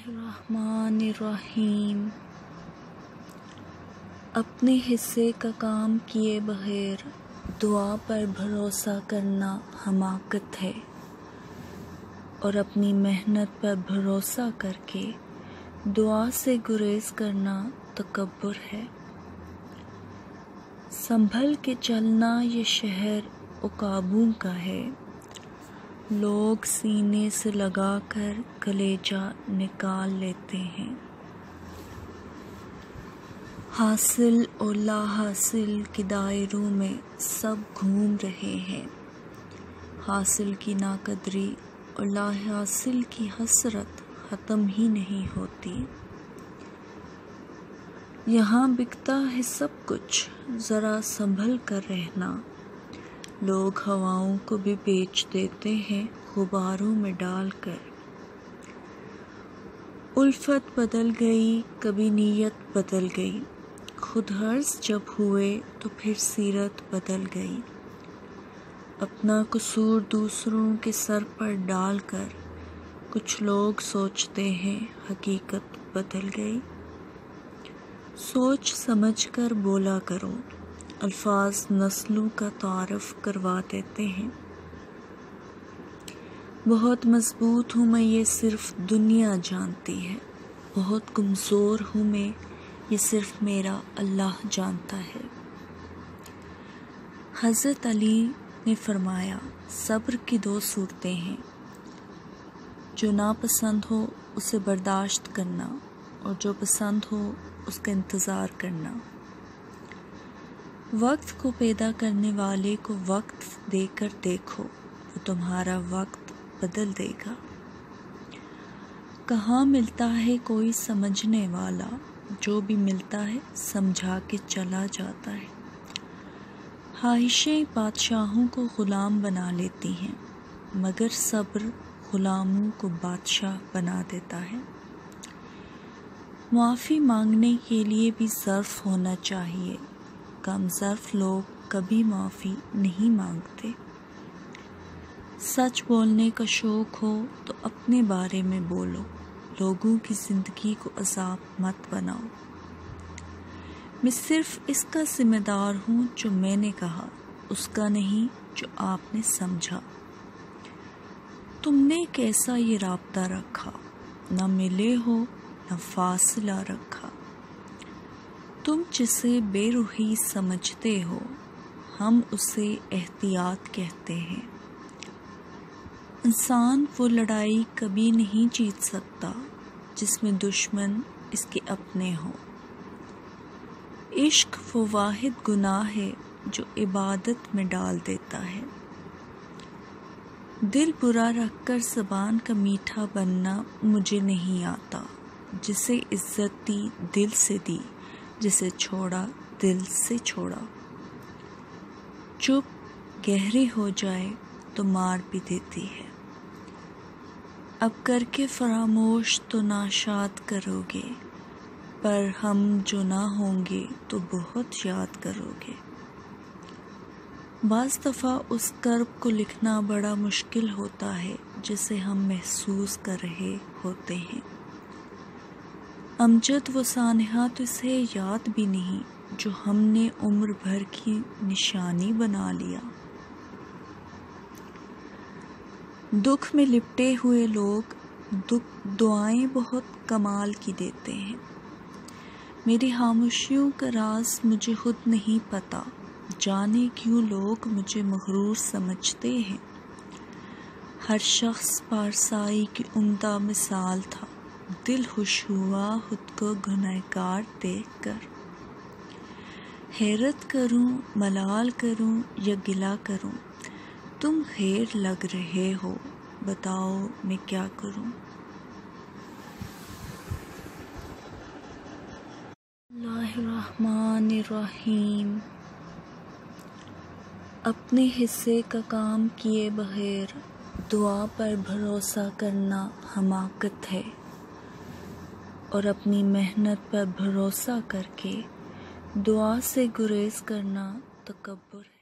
बिस्मिल्लाहिर्रहमानिर्रहीम। अपने हिस्से का काम किए बगैर दुआ पर भरोसा करना हमाकत है और अपनी मेहनत पर भरोसा करके दुआ से गुरेज करना तकब्बुर है। संभल के चलना ये शहर उकाबू का है, लोग सीने से लगाकर कलेजा निकाल लेते हैं। हासिल और ला हासिल के दायरों में सब घूम रहे हैं। हासिल की नाकदरी और ला हासिल की हसरत ख़त्म ही नहीं होती। यहाँ बिकता है सब कुछ, ज़रा संभल कर रहना। लोग हवाओं को भी बेच देते हैं गुबारों में डालकर। उल्फत बदल गई, कभी नीयत बदल गई, खुद हर्ज जब हुए तो फिर सीरत बदल गई। अपना कसूर दूसरों के सर पर डालकर कुछ लोग सोचते हैं हकीकत बदल गई। सोच समझ कर बोला करो, अल्फाज नस्लों का तारफ़ करवा देते हैं। बहुत मजबूत हूँ मैं, ये सिर्फ दुनिया जानती है। बहुत कमज़ोर हूँ मैं, ये सिर्फ मेरा अल्लाह जानता है। हज़रत अली ने फरमाया, सब्र की दो सूरतें हैं, जो नापसंद हो उसे बर्दाश्त करना और जो पसंद हो उसका इंतज़ार करना। वक्त को पैदा करने वाले को वक्त देकर देखो, वो तुम्हारा वक्त बदल देगा। कहाँ मिलता है कोई समझने वाला, जो भी मिलता है समझा के चला जाता है। ख्वाहिशें बादशाहों को ग़ुलाम बना लेती हैं, मगर सब्र ग़ुलामों को बादशाह बना देता है। माफ़ी मांगने के लिए भी ज़र्फ़ होना चाहिए, कम ज़र्फ़ लोग कभी माफ़ी नहीं मांगते। सच बोलने का शौक़ हो तो अपने बारे में बोलो, लोगों की ज़िंदगी को अज़ाब मत बनाओ। मैं सिर्फ़ इसका ज़िम्मेदार हूँ जो मैंने कहा, उसका नहीं जो आपने समझा। तुमने कैसा ये राब्ता रखा, न मिले हो न फासला रखा। तुम जिसे बेरुखी समझते हो, हम उसे एहतियात कहते हैं। इंसान वो लड़ाई कभी नहीं जीत सकता जिसमें दुश्मन इसके अपने हो। इश्क वो वाहिद गुनाह है जो इबादत में डाल देता है। दिल बुरा रखकर ज़बान का मीठा बनना मुझे नहीं आता। जिसे इज्जत दी दिल से दी, जिसे छोड़ा दिल से छोड़ा। चुप गहरी हो जाए तो मार भी देती है। अब करके फरामोश तो नाशाद करोगे, पर हम जो ना होंगे तो बहुत याद करोगे। बाज़ दफ़ा उस कर्ब को लिखना बड़ा मुश्किल होता है जिसे हम महसूस कर रहे होते हैं। अमजद व सानिहा तो इसे याद भी नहीं जो हमने उम्र भर की निशानी बना लिया। दुख में लिपटे हुए लोग दुआएं बहुत कमाल की देते हैं। मेरी खामोशियों का राज मुझे खुद नहीं पता, जाने क्यों लोग मुझे मगरूर समझते हैं। हर शख्स पारसाई की उम्दा मिसाल था, दिल खुश हुआ खुद को गुनहगार देखकर। हैरत करूं, मलाल करूं या गिला करूं, तुम खैर लग रहे हो, बताओ मैं क्या करूं। बिस्मिल्लाहिर्रहमानिर्रहीम। अपने हिस्से का काम किए बगैर दुआ पर भरोसा करना हमाकत है और अपनी मेहनत पर भरोसा करके दुआ से गुरेज करना तकब्बुर है।